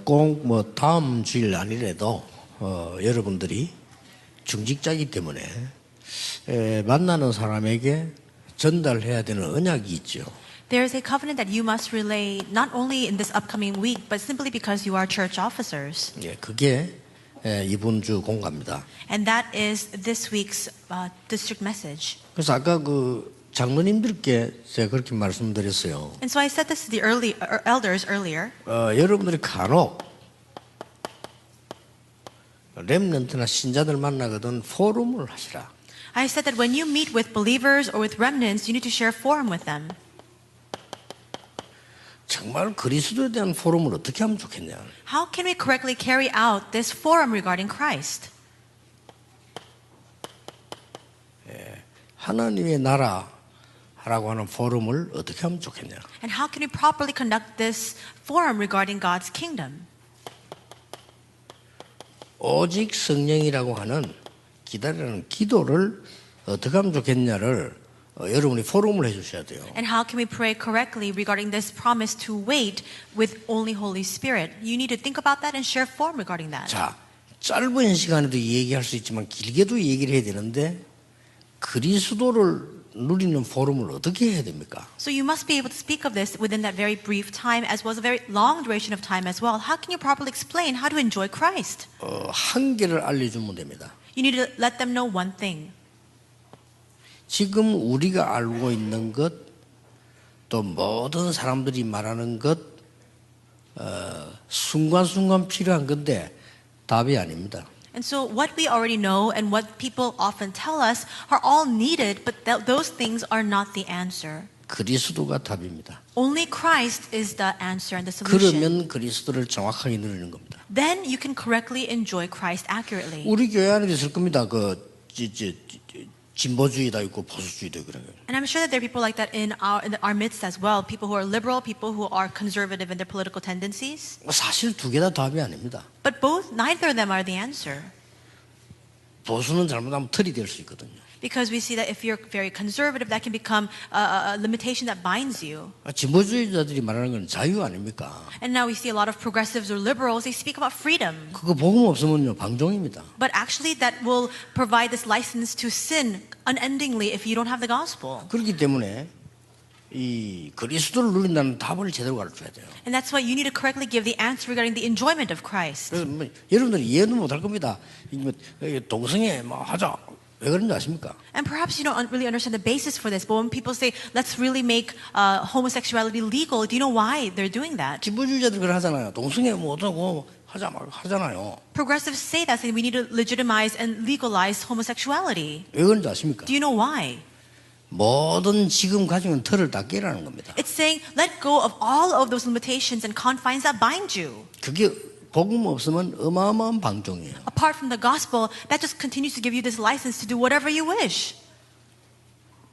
꼭 뭐 다음 주일 아니래도 여러분들이 중직자이기 때문에 만나는 사람에게 전달해야 되는 언약이 있죠. There is a covenant that you must relay not only in this upcoming week, but simply because you are church officers. 예, 그게 이번 주 공가입니다. And that is this week's district message. 그래서 아까 그 장로님들께 제가 그렇게 말씀드렸어요. And so I said this to the elders earlier. 여러분들이 간혹 렘넌트나 신자들 만나거든 포럼을 하시라. I said that when you meet with believers or with remnants, you need to share forum with them. 정말 그리스도에 대한 포럼을 어떻게 하면 좋겠냐. How can we correctly carry out this forum regarding Christ? 하나님의 나라라고 하는 포럼을 어떻게 하면 좋겠냐. And how can we properly conduct this forum regarding God's kingdom? 오직 성령이라고 하는 기다리는 기도를 어떻게 하면 좋겠냐를 여러분이 포럼을 해주셔야 돼요. And how can we pray correctly regarding this promise to wait with only Holy Spirit? You need to think about that and share form regarding that. 자, 짧은 시간에도 얘기할 수 있지만 길게도 얘기를 해야 되는데 그리스도를 누리는 포럼을 어떻게 해야 됩니까? So you must be able to speak of this within that very brief time as well as a very long duration of time as well. How can you properly explain how to enjoy Christ? 한계를 알려주면 됩니다. You need to let them know one thing. 지금 우리가 알고 있는 것, 또 모든 사람들이 말하는 것, 순간순간 필요한 건데 답이 아닙니다. And so what we already know and what people often tell us are all needed, but those things are not the answer. 그리스도가 답입니다. Only Christ is the answer and the solution. 그러면 그리스도를 정확하게 누리는 겁니다. Then you can correctly enjoy Christ accurately. 우리 교회 안에 있을 겁니다. 진보주의도 있고 보수주의도 있고 그래요. And I'm sure that there are people like that in our midst as well. People who are liberal, people who are conservative in their political tendencies. 사실 두 개 다 답이 아닙니다. But neither of them are the answer. 보수는 잘못하면 틀이 될 수 있거든요. Because we see that if you're very conservative, that can become a limitation that binds you. 진보주의자들이 말하는 건 자유 아닙니까? And now we see a lot of progressives or liberals, they speak about freedom. 그거 복음 없으면요 방종입니다. But actually that will provide this license to sin unendingly if you don't have the gospel. 그렇기 때문에 이 그리스도를 누린다는 답을 제대로 가르쳐야 돼요. And that's why you need to correctly give the answer regarding the enjoyment of Christ. 그래서 여러분들이 이해도 못할 겁니다. 동성애 하자. 왜 그런지 아십니까? And perhaps you don't really understand the basis for this, but when people say, let's really make homosexuality legal, do you know why they're doing that? 진보주의자들 그걸 하잖아요. 동성애 어쩌고 하잖아요. Progressives say that, saying we need to legitimize and legalize homosexuality. 왜 그런지 아십니까? Do you know why? 모든 지금 가지고 있는 틀을 다 깨라는 겁니다. It's saying, let go of all of those limitations and confines that bind you. 그게 복음 없으면 어마어마한 방종이에요. Apart from the gospel, that just continues to give you this license to do whatever you wish.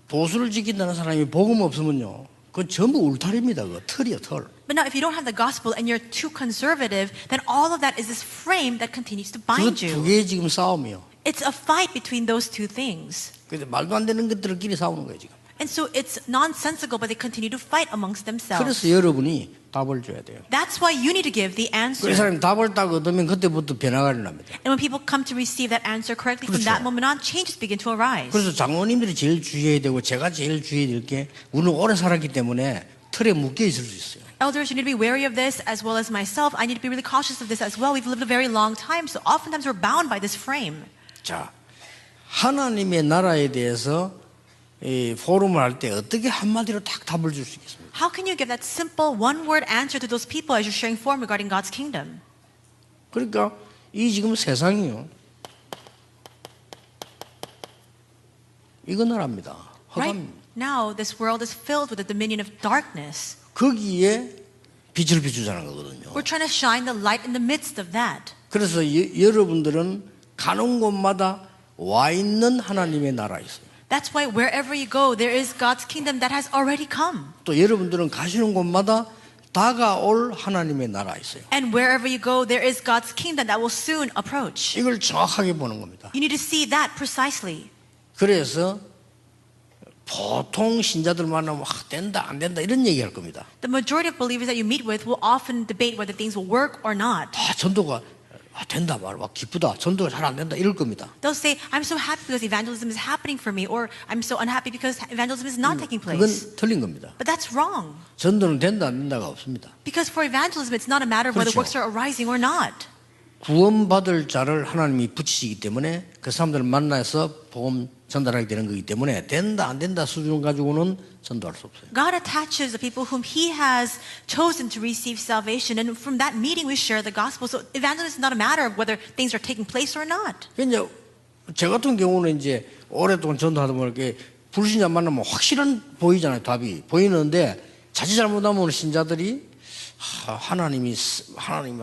보수를 지킨다는 사람이 복음 없으면요, 그건 전부 울타리입니다. 그 틀이요, 틀. But now, if you don't have the gospel and you're too conservative, then all of that is this frame that continues to 그 bind 두 you. 개의 지금 싸움이요. It's a fight between those two things. 근데 말도 안 되는 것들끼리 싸우는 거예요 지금. And so it's nonsensical, but they continue to fight amongst themselves. 그래서 여러분이 답을 줘야 돼요. That's why you need to give the 그 answer. 사람이 답을 딱 얻으면 그때부터 변화가 일어납니다. And when people come to receive that answer correctly, from that moment on, changes begin to arise. 그래서 장로님들이 제일 주의해야 되고 제가 제일 주의해야 될 게 우리는 오래 살았기 때문에 틀에 묶여 있을 수 있어요. Elders, you need to be wary of this, as well as myself. I need to be really cautious of this as well. We've lived a very long time, so oftentimes we're bound by this frame. 자, 하나님의 나라에 대해서 이 포럼을 할 때 어떻게 한마디로 딱 답을 줄 수 있겠습니까? How can you give that simple one-word answer to those people as you're sharing form regarding God's kingdom? 그러니까 이 지금 세상이요, 이거 나라입니다. Right 허감. now, this world is filled with the dominion of darkness. 거기에 빛을 비추자는 거거든요. We're trying to shine the light in the midst of that. 그래서 여러분들은 가는 곳마다 와 있는 하나님의 나라 있어요. That's why wherever you go, there is God's kingdom that has already come. 또 여러분들은 가시는 곳마다 다가올 하나님의 나라 있어요. And wherever you go, there is God's kingdom that will soon approach. 이걸 정확하게 보는 겁니다. You need to see that precisely. 그래서 보통 신자들 만나면 된다 안 된다 이런 얘기할 겁니다. The majority of believers that you meet with will often debate whether things will work or not. 전도가 된다 막 기쁘다. 전도가 잘 안 된다 이럴 겁니다. They'll say, I'm so happy because evangelism is happening for me, or I'm so unhappy because evangelism is not taking 그건 place. 틀린 겁니다. But that's wrong. 전도는 된다 안 된다가 없습니다. Because for evangelism, it's not a matter of whether 그렇죠. works are arising or not. 구원받을 자를 하나님이 붙이시기 때문에 그 사람들을 만나서 복음 전달하게 되는 거기 때문에 된다 안 된다 수준 가지고는 전도할 수 없어요. God attaches the people whom He has chosen to receive salvation, and from that meeting we share the gospel. So evangelism is not a matter of whether things are taking place or not. 그러니까 제 같은 경우는 이제 오랫동안 전도하다 보니까 불신자 만나면 확실한 보이잖아요. 답이 보이는데 자칫 잘못하면 신자들이 하나님이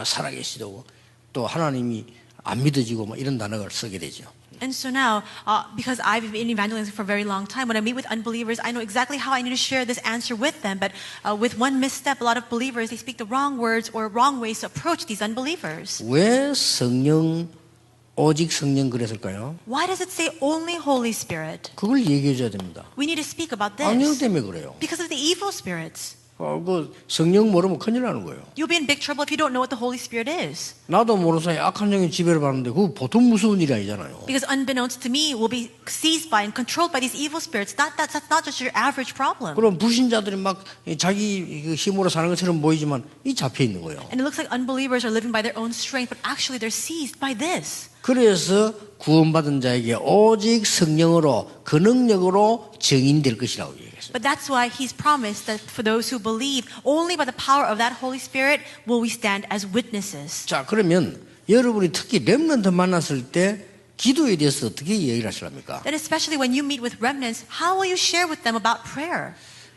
살아계시다고 또 하나님이 안 믿어지고 막 이런 단어를 쓰게 되죠. And so now, because I've been evangelizing for a very long time, when I meet with unbelievers, I know exactly how I need to share this answer with them. But with one misstep, a lot of believers, they speak the wrong words or wrong ways to approach these unbelievers. 왜 오직 성령 그랬을까요? Why does it say only Holy Spirit? 그걸 얘기해 줘야 됩니다. We need to speak about 악령 this. 때문에 그래요. Because of the evil spirits. 그 성령 모르면 큰일 나는 거예요. You'll be in big trouble if you don't know what the Holy Spirit is. 나도 모르는 사이에 악한 영이 지배를 받는데 그거 보통 무서운 일이 아니잖아요. Because unbeknownst to me, we'll be seized by and controlled by these evil spirits. That's not just your average problem. 그럼 불신자들이 막 자기 힘으로 사는 것처럼 보이지만 이 잡혀 있는 거예요. And it looks like unbelievers are living by their own strength, but actually they're seized by this. 그래서 구원받은 자에게 오직 성령으로 그 능력으로 증인될 것이라고 얘기했어요. But that's why He's promised that for those who believe, only by the power of that Holy Spirit will we stand as witnesses. 자, 그러면 여러분이 특히 렘넌트 만났을 때 기도에 대해서 어떻게 얘기를 하실랍니까? Then especially when you meet with remnants, how will you share with them about prayer?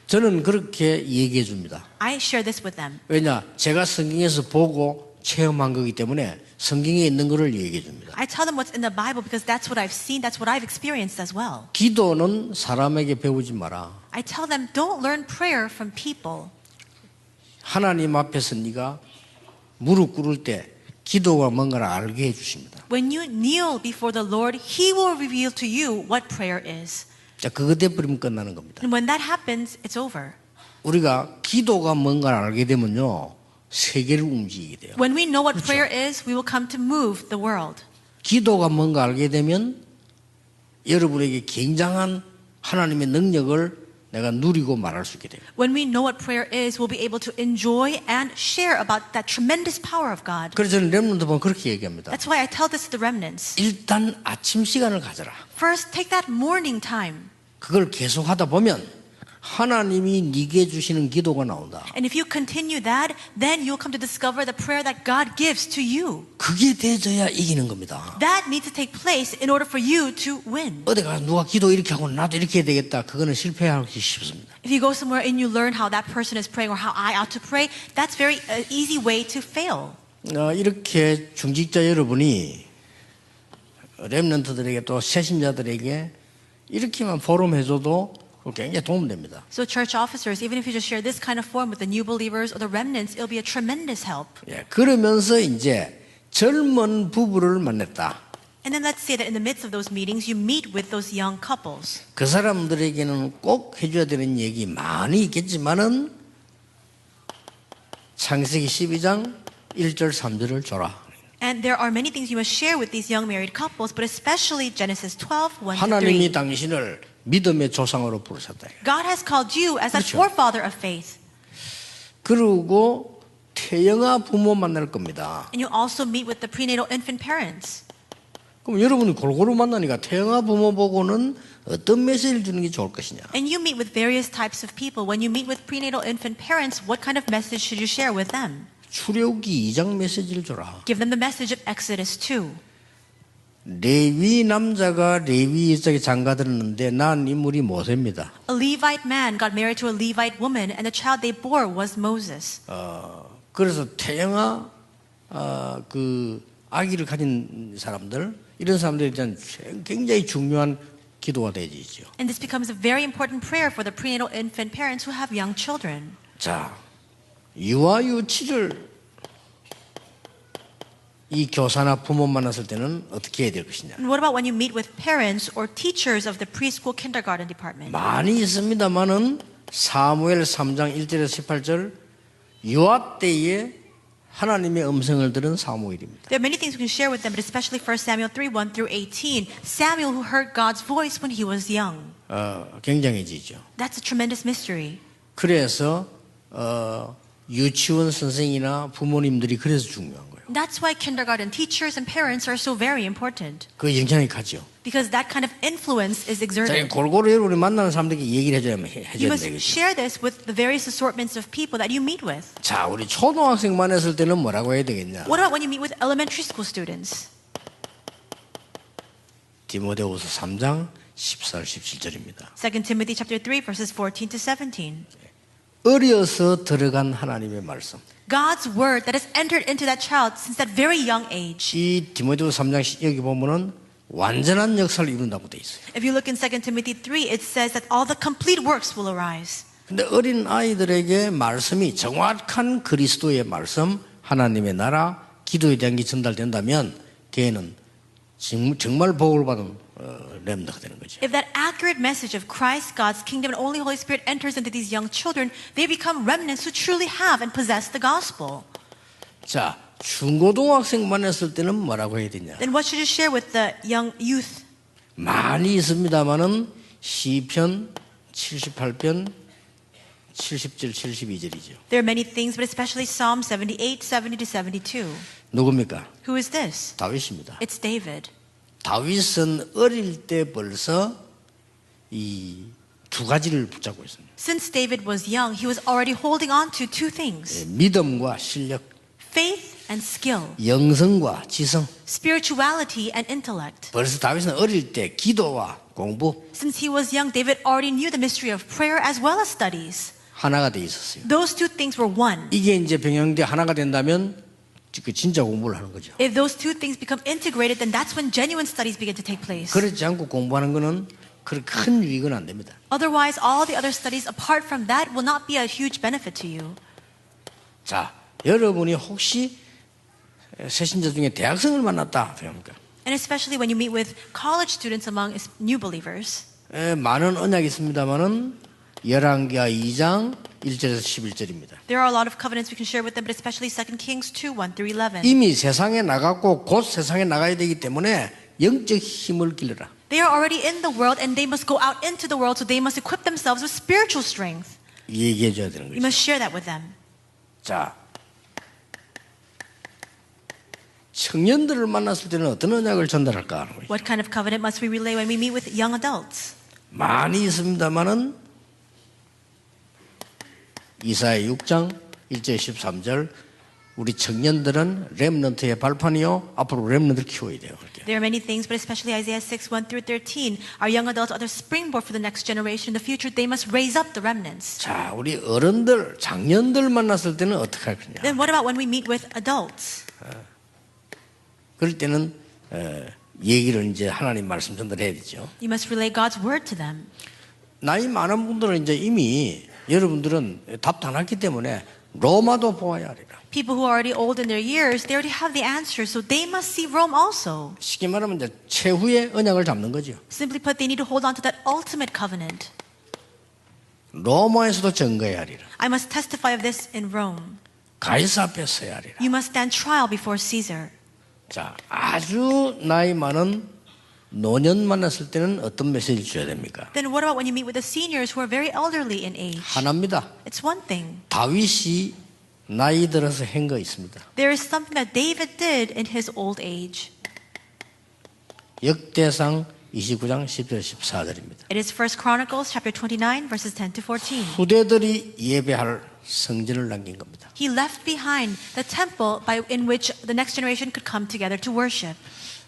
저는 그렇게 얘기해 줍니다. I share this with them. 왜냐? 제가 성경에서 보고 체험한 거기 때문에 성경에 있는 것을 얘기해 줍니다. I tell them what's in the Bible because that's what I've seen, that's what I've experienced as well. 기도는 사람에게 배우지 마라. I tell them, don't learn prayer from people. 하나님 앞에서 네가 무릎 꿇을 때 기도가 뭔가를 알게 해 주십니다. When you kneel before the Lord, He will reveal to you what prayer is. 자, 그거 돼버리면 끝나는 겁니다. And when that happens, it's over. 우리가 기도가 뭔가를 알게 되면요, 세계를 움직이게 돼요. When we know what prayer is, we will come to move the world. 기도가 뭔가 알게 되면 여러분에게 굉장한 하나님의 능력을 내가 누리고 말할 수 있게 돼요. When we know what prayer is, we'll be able to enjoy and share about that tremendous power of God. 그래서 저는 렘넌트 보면 그렇게 얘기합니다. That's why I tell this to the remnants. 일단 아침 시간을 가져라. First, take that morning time. 그걸 계속 하다 보면 하나님이 네게 주시는 기도가 나온다. And if you continue that, then you'll come to discover the prayer that God gives to you. 그게 돼져야 이기는 겁니다. That needs to take place in order for you to win. 어디 가서 누가 기도 이렇게 하고 나도 이렇게 해야 되겠다. 그거는 실패하기 쉽습니다. If you go somewhere and you learn how that person is praying or how I ought to pray, that's very easy way to fail. 이렇게 중직자 여러분이 렘넌트들에게 또 새신자들에게 이렇게만 포럼해줘도 굉장히 도움됩니다. So church officers, even if you just share this kind of form with the new believers or the remnants, it'll be a tremendous help. 예, 그러면서 이제 젊은 부부를 만났다. And then let's say that in the midst of those meetings, you meet with those young couples. 그 사람들에게는 꼭 해줘야 되는 얘기 많이 있겠지만은 창세기 12장 1절 3절을 줘라. And there are many things you must share with these young married couples, but especially Genesis 12, 1 to 3. 하나님이 당신을 믿음의 조상으로 부르셨다. God has called you as a 그렇죠. forefather of faith. 그리고 태영아 부모 만날 겁니다. And you also meet with the prenatal infant parents. 그럼 여러분이 골고루 만나니까 태영아 부모 보고는 어떤 메시지를 주는 게 좋을 것이냐. And you meet with various types of people. When you meet with prenatal infant parents, what kind of message should you share with them? 출애굽기 2장 메시지를 줘라. Give them the message of Exodus 2. 레위 남자가 레위 여자에게 장가들었는데 난 인물이 모세입니다. A Levite man got married to a Levite woman, and the child they bore was Moses. 그래서 태영아 그 아기를 가진 사람들 이런 사람들에 대한 굉장히 중요한 기도가 되지죠. And this becomes a very important prayer for the prenatal infant parents who have young children. 자, 유아유치를 이 교사나 부모 만났을 때는 어떻게 해야 될 것이냐? And what about when you meet with parents or teachers of the preschool kindergarten department? 많이 있습니다만은 사무엘 3장 1절에서 18절 유아 때에 하나님의 음성을 들은 사무엘입니다. There are many things we can share with them, but especially 1 Samuel 3, 1 through 18. Samuel who heard God's voice when he was young. 굉장해지죠. That's a tremendous mystery. 그래서 유치원 선생이나 부모님들이 그래서 중요한 거예요. That's why kindergarten teachers and parents are so very important. 그 영향이 가죠. Because that kind of influence is 자, exerted. 골고루 여러분이 만나는 사람들에게 얘기를 해줘야 You must 되겠죠. share this with the various assortments of people that you meet with. 자, 우리 초등학생만 했을 때는 뭐라고 해야 되겠냐? What about when you meet with elementary school students? 디모데후서 3장 14, 17절입니다. 2 Timothy chapter 3 verses 14 to 17. 어려서 들어간 하나님의 말씀. God's word that has entered into that child since that very young age. 이 디모데후서 3장 여기 보면은 완전한 역사를 이룬다고 돼 있어요. If you look in 2 Timothy 3, it says that all the complete works will arise. 근데 어린 아이들에게 말씀이 정확한 그리스도의 말씀, 하나님의 나라, 기도에 대한 게 전달된다면 걔는 정말 복을 받은 렘너가 되는 거죠. If that accurate message of Christ, God's kingdom, and only Holy Spirit enters into these young children, they become remnants who truly have and possess the gospel. 자, 중고등학생만 했을 때는 뭐라고 해야 되냐? Then what should you share with the young youth? 많이 있습니다만은 시편 78편 70절 72절이죠. There are many things, but especially Psalm 78, 70 to 72. 누굽니까? Who is this? 다윗입니다. It's David. 다윗은 어릴 때 벌써 이 두 가지를 붙잡고 있습니다. Since David was young, he was already holding on to two things. 믿음과 실력, Faith and skill. 영성과 지성. Spirituality and intellect. 벌써 다윗은 어릴 때 기도와 공부 Since he was young, David already knew the mystery of prayer as well as studies. 하나가 돼 있었어요. Those two things were one. 이게 이제 병행돼 하나가 된다면 그 진짜 공부를 하는 거죠. If those two things become integrated, then that's when genuine studies begin to take place. 그렇지 않고 공부하는 거는 그렇게 큰 유익은 안 됩니다. Otherwise, all the other studies apart from that will not be a huge benefit to you. 자, 여러분이 혹시 새신자 중에 대학생을 만났다 그럽니까? And especially when you meet with college students among new believers. 많은 언약이 있습니다만은 열왕기하 2장 1절에서 11절입니다. There are a lot of covenants we can share with them, but especially 2 Kings 2, 1 through 11. 이미 세상에 나갔고 곧 세상에 나가야 되기 때문에 영적 힘을 길러라. They are already in the world and they must go out into the world, so they must equip themselves with spiritual strength. 얘기해 줘야 되는 You 거죠. must share that with them. 자, 청년들을 만났을 때는 어떤 언약을 전달할까 하는 거죠. What kind of covenant must we relay when we meet with young adults? 많이 있습니다만은 이사야 6장 1절 13절 우리 청년들은 렘넌트의 발판이요 앞으로 렘넌트를 키워야 돼요. 그렇게. There are many things, but especially Isaiah 6, 1 through 13. Our young adults are the springboard for the next generation. In the future, they must raise up the remnants. 자, 우리 어른들, 장년들 만났을 때는 어떻게 할 거냐? Then what about when we meet with adults? 그럴 때는 얘기를 이제 하나님 말씀 전달해야 되죠. You must relay God's word to them. 나이 많은 분들은 이제 이미 여러분들은 답 다 났기 때문에 로마도 보아야 하리라. People who are already old in their years, they already have the answer, so they must see Rome also. 쉽게 말하면 이제 최후의 언약을 잡는 거죠. Simply put, they need to hold on to that ultimate covenant. 로마에서도 증거해야 하리라. I must testify of this in Rome. 가이사 앞에 서야 하리라. You must stand trial before Caesar. 자, 아주 나이 많은 노년 만났을 때는 어떤 메시지를 줘야 됩니까? Then what about when you meet with the seniors who are very elderly in age? 하나입니다. It's one thing. 다윗이 나이 들어서 한 거 있습니다. There is something that David did in his old age. 역대상 29장 10절 14절입니다. It is 1 Chronicles chapter 29 verses 10 to 14. 후대들이 예배할 성전을 남긴 겁니다. He left behind the temple in which the next generation could come together to worship.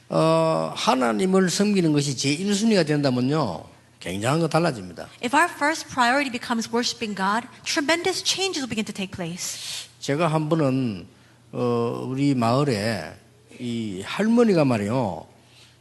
하나님을 섬기는 것이 제 1순위가 된다면요. 굉장한 거 달라집니다. If our first priority becomes worshiping God, tremendous changes will begin to take place. 제가 한 번은 우리 마을에 이 할머니가 말이요.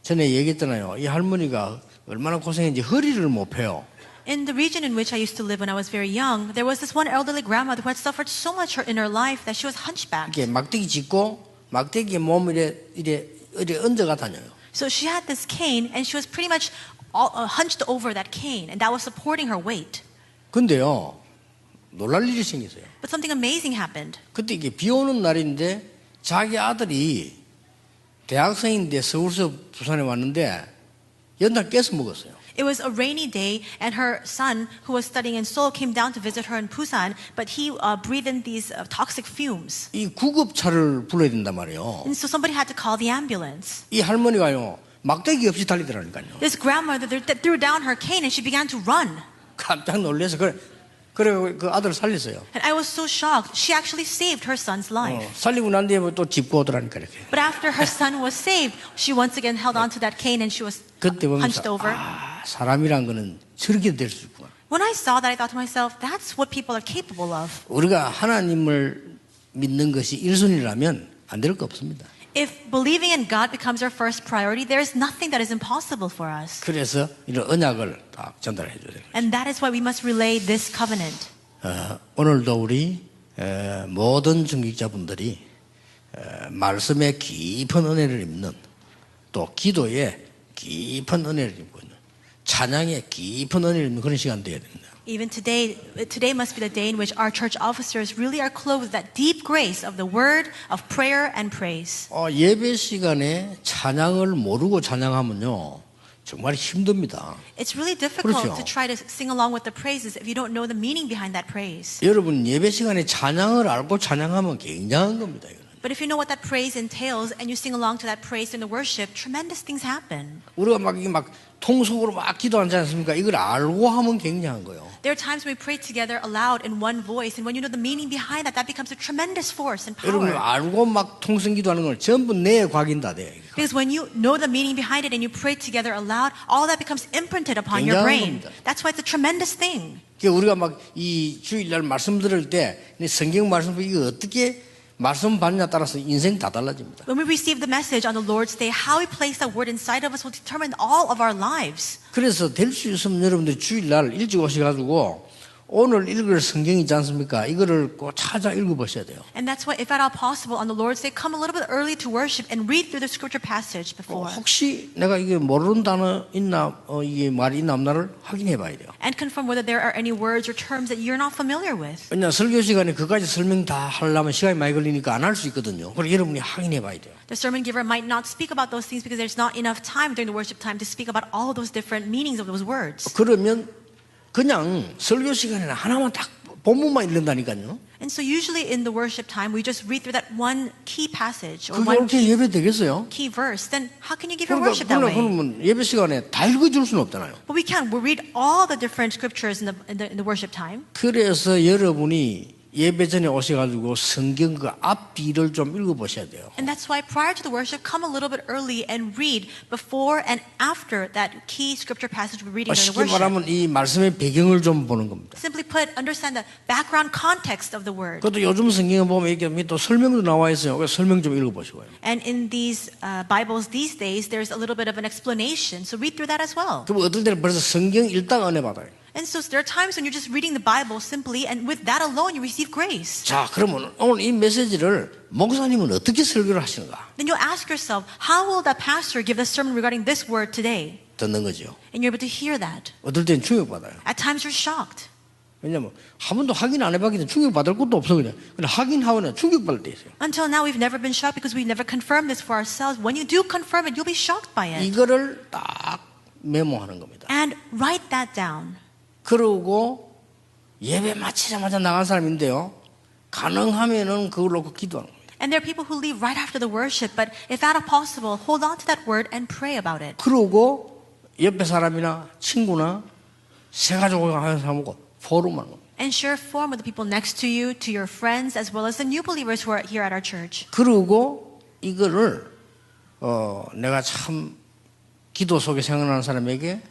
전에 얘기했잖아요. 이 할머니가 얼마나 고생했는지 허리를 못 펴요. In the region in which I used to live when I was very young, there was this one elderly grandmother who had suffered so much in her life that she was hunchbacked. 이렇게 막대기 짚고 막대기에 몸을 이래 얹어가 다녀요. So she had this cane, and she was pretty much hunched over that cane, and that was supporting her weight. 근데요, 놀랄 일이 생겼어요. But something amazing happened. 그때 이게 비 오는 날인데 자기 아들이 대학생인데 서울서 부산에 왔는데 연탄 깨서 먹었어요. It was a rainy day, and her son, who was studying in Seoul, came down to visit her in Busan, but he breathed in these toxic fumes. 이 구급차를 불러야 된단 말이에요. And so somebody had to call the ambulance. 이 할머니가요, 막대기 없이 달리더라니까요. This grandmother threw down her cane, and she began to run. 깜짝 놀라서 그래 그 아들을 살렸어요. And I was so shocked. She actually saved her son's life. 살리고 난 뒤에 또 짚고 오더라니까 이렇게. But after her son was saved, she once again held onto that cane, and she was 그때 hunched 보면서 over. 사람이란 거는 저렇게 될 수 있구나. When I saw that, I thought to myself, that's what people are capable of. 우리가 하나님을 믿는 것이 1순위라면 안 될 거 없습니다. If believing in God becomes our first priority, there is nothing that is impossible for us. 그래서 이런 언약을 딱 전달해 줘야 돼요. And that is why we must relay this covenant. 오늘도 우리 모든 중직자분들이 말씀에 깊은 은혜를 입는 또 기도에 깊은 은혜를 입고 있는 찬양에 깊은 은혜를 입는 그런 시간 되어야 됩니다. Even today must be the day in which our church officers really are clothed with that deep grace of the word, of prayer and praise. 예배 시간에 찬양을 모르고 찬양하면요 정말 힘듭니다. It's really difficult 그렇죠. to try to sing along with the praises if you don't know the meaning behind that praise. 여러분 예배 시간에 찬양을 알고 찬양하면 굉장한 겁니다. 이거는. But if you know what that praise entails and you sing along to that praise in the worship, tremendous things happen. 우리가 막 통속으로 막 기도하지 않습니까? 이걸 알고 하면 굉장한 거예요. There are times when we pray together aloud in one voice, and when you know the meaning behind that, that becomes a tremendous force and 여러분 power. 알고 막 통성 기도하는 건 전부 내 각인다 돼. Because when you know the meaning behind it and you pray together aloud, all that becomes imprinted upon your brain. 굉장합니다. That's why it's a tremendous thing. 우리가 막 이 주일날 말씀 들을 때 성경 말씀 이거 어떻게 말씀 받느냐 따라서 인생 다 달라집니다. When we receive the message on the Lord's Day, how we place that word inside of us will determine all of our lives. 그래서 될 수 있으면 여러분들 주일날 일찍 오셔가지고 오늘 읽을 성경 있지 않습니까? 이거를 꼭 찾아 읽어보셔야 돼요. And that's why, if at all possible, on the Lord's Day, come a little bit early to worship and read through the scripture passage before. 혹시 내가 이게 모르는 단어 있나 이게 말이 있나 없나를 확인해 봐야 돼요. And confirm whether there are any words or terms that you're not familiar with. 왜냐 설교 시간에 그까지 설명 다 하려면 시간이 많이 걸리니까 안 할 수 있거든요. 그래서 여러분이 확인해 봐야 돼요. The sermon giver might not speak about those things because there's not enough time during the worship time to speak about all those different meanings of those words. 그러면 그냥 설교 시간에는 하나만 딱 본문만 읽는다니까요. And so usually in the worship time, we just read through that one key passage or 그게 one 어떻게 예배 되겠어요? key verse. Then how can you give your worship that way? 그러면 예배 시간에 다 읽어줄 수는 없잖아요. But we can. We read all the different scriptures in the worship time. 그래서 여러분이 예배 전에 오셔가지고 성경 그 앞뒤를 좀 읽어보셔야 돼요. And that's why prior to the worship, come a little bit early and read before and after that key scripture passage we're reading during the 쉽게 worship. 말하면 이 말씀의 배경을 좀 보는 겁니다. Simply put, understand the background context of the word. 그것도 요즘 성경에 보면 이게 또 설명도 나와 있어요. 그래서 설명 좀 읽어보시고요. And in these Bibles these days, there's a little bit of an explanation. So read through that as well. 그럼 어떨 때는 벌써 성경 읽다가 은혜 받아요. And so there are times when you're just reading the Bible simply, and with that alone, you receive grace. 자, 그러면 오늘 이 메시지를 목사님은 어떻게 설교를 하시는가? Then you'll ask yourself, how will the pastor give the sermon regarding this word today? 듣는 거죠. And you're able to hear that. 어떨 때는 충격받아요. At times you're shocked. 왜냐면 한 번도 확인 안 해봤기 때문에 충격받을 것도 없어 그냥. 근데 확인하면 충격받을 때 있어요. Until now, we've never been shocked because we've never confirmed this for ourselves. When you do confirm it, you'll be shocked by it. 이거를 딱 메모하는 겁니다. And write that down. 그러고 예배 마치자마자 나간 사람인데요. 가능하면은 그걸 놓고 기도하는 겁니다. And there are people who leave right after the worship, but if at all possible, hold on to that word and pray about it. 그러고 옆에 사람이나 친구나 새가족을 하는 사람하고 포럼하는 겁니다. And share form with the people next to you, to your friends, as well as the new believers who are here at our church. 그리고 이거를 내가 참 기도 속에 생각나는 사람에게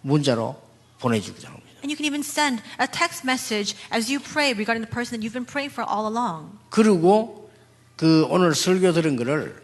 문자로 보내주기도 합니다. And you can even send a text message as you pray regarding the person that you've been praying for all along. 그리고 그 오늘 설교 들은 거를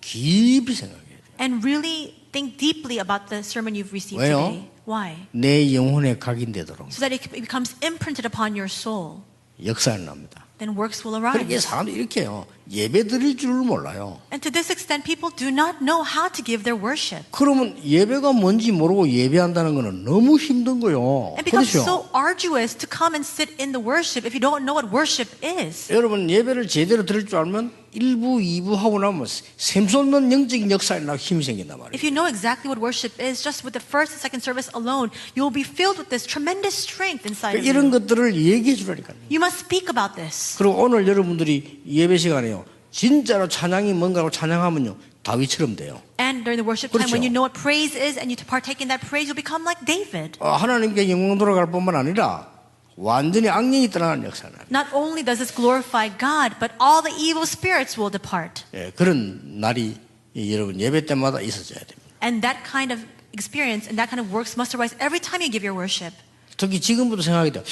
깊이 생각해야 돼요. And really think deeply about the sermon you've received 왜요? today. Why? 내 영혼에 각인되도록 So that it becomes imprinted upon your soul. 역사를 납니다. Then works will 그렇게 arise. 사람들이 이렇게 해요. 예배 드릴 줄을 몰라요. And to this extent, people do not know how to give their worship. 그러면 예배가 뭔지 모르고 예배한다는 것은 너무 힘든 거요. It becomes 그렇죠? so arduous to come and sit in the worship if you don't know what worship is. 여러분 예배를 제대로 드릴 줄 알면 1부, 2부 하고 나면 샘솟는 영적인 역사에 나 힘이 생긴단 말이에요. If you know exactly what worship is, just with the first and second service alone, you will be filled with this tremendous strength inside of 이런 you. 것들을 얘기해 주라니까요. You must speak about this. 그리고 오늘 여러분들이 예배 시간에요. 진짜로 찬양이 뭔가로 찬양하면요. 다윗처럼 돼요. And during the worship time, 그렇죠. when you know what praise is and you partake in that praise, you'll become like David. 하나님께 영광 돌아갈 뿐만 아니라 완전히 악령이 떠나는 역사는 Not only does this glorify God, but all the evil spirits will depart. 그런 날이 여러분 예배 때마다 있어져야 됩니다. And that kind of experience and that kind of works must arise every time you give your worship. 특히 지금부터 생각이 돼요.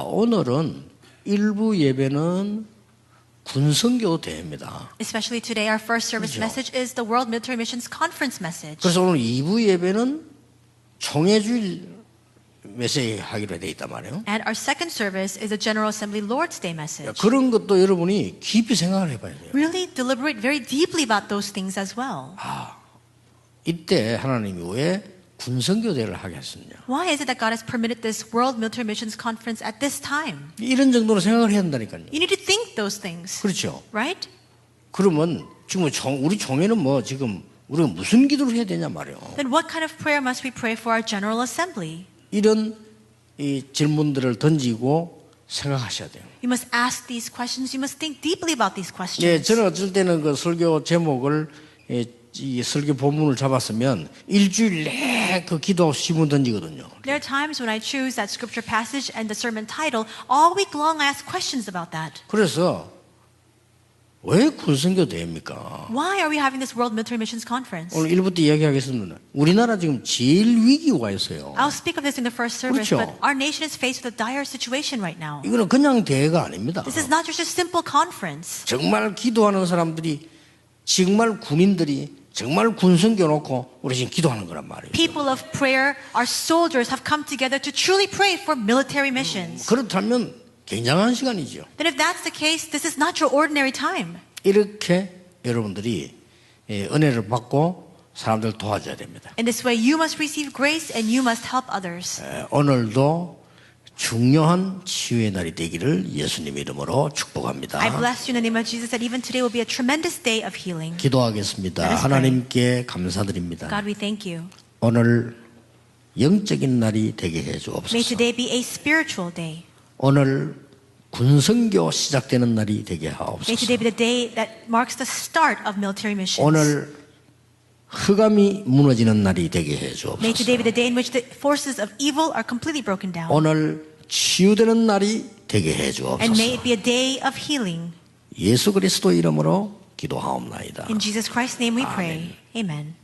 오늘은 일부 예배는 군성교 대회입니다. Especially today, our first service 그렇죠. message is the World Military Missions Conference message. 그래서 오늘 2부 예배는 총회주일 메시지 하기로 돼 있단 말이에요. And our second service is a General Assembly Lord's Day message. 그런 것도 여러분이 깊이 생각을 해봐야 돼요. Really deliberate very deeply about those things as well. 이때 하나님이 왜 군성교 대회를 하게 했느냐. Why is it that God has permitted this World Military Missions Conference at this time? 이런 정도로 생각을 해야 한다니까요. You need to think those things, 그렇죠. right? 그러면 지금 우리 총회는 뭐 지금 우리가 무슨 기도를 해야 되냐 말이에요. Then what kind of prayer must we pray for our General Assembly? 이런 이 질문들을 던지고 생각하셔야 돼요. You must ask these questions. You must think deeply about these 예, questions. 저는 어쩔 때는 그 설교 제목을 이 설교 본문을 잡았으면 일주일 내내 그 기도하고 시문 던지거든요. There are times when I choose that scripture passage and the sermon title. All week long, I ask questions about that. 그래서 왜 군성교 대회입니까? Why are we having this World Military Missions Conference? 오늘 1부 때 이야기하겠습니다. 우리나라 지금 제일 위기가 있어요. I'll speak of this in the first service, 그렇죠. but our nation is faced with a dire situation right now. 이거는 그냥 대회가 아닙니다. This is not just a simple conference. 정말 기도하는 사람들이 정말 군인들이 정말 군성교 놓고 우리 지금 기도하는 거란 말이에요. People of prayer, our soldiers have come together to truly pray for military missions. 그렇다면 굉장한 시간이죠. Then if that's the case, this is not your ordinary time. 이렇게 여러분들이 은혜를 받고 사람들 도와줘야 됩니다. In this way, you must receive grace and you must help others. 오늘도 중요한 치유의 날이 되기를 예수님 이름으로 축복합니다. I bless you in the name of Jesus that even today will be a tremendous day of healing. 기도하겠습니다. Let us pray. 하나님께 감사드립니다. God, we thank you. 오늘 영적인 날이 되게 해 May 주옵소서. today be a spiritual day. 오늘 군성교 시작되는 날이 되게 May 하옵소서. today be the day that marks the start of military missions. 오늘 흑암이 무너지는 날이 되게 해 May today be 주옵소서. the day in which the forces of evil are completely broken down. 오늘 치유되는 날이 되게 해 And may 주옵소서. it be a day of healing. 예수 그리스도 이름으로 기도하옵나이다. In Jesus Christ's name we pray. Amen.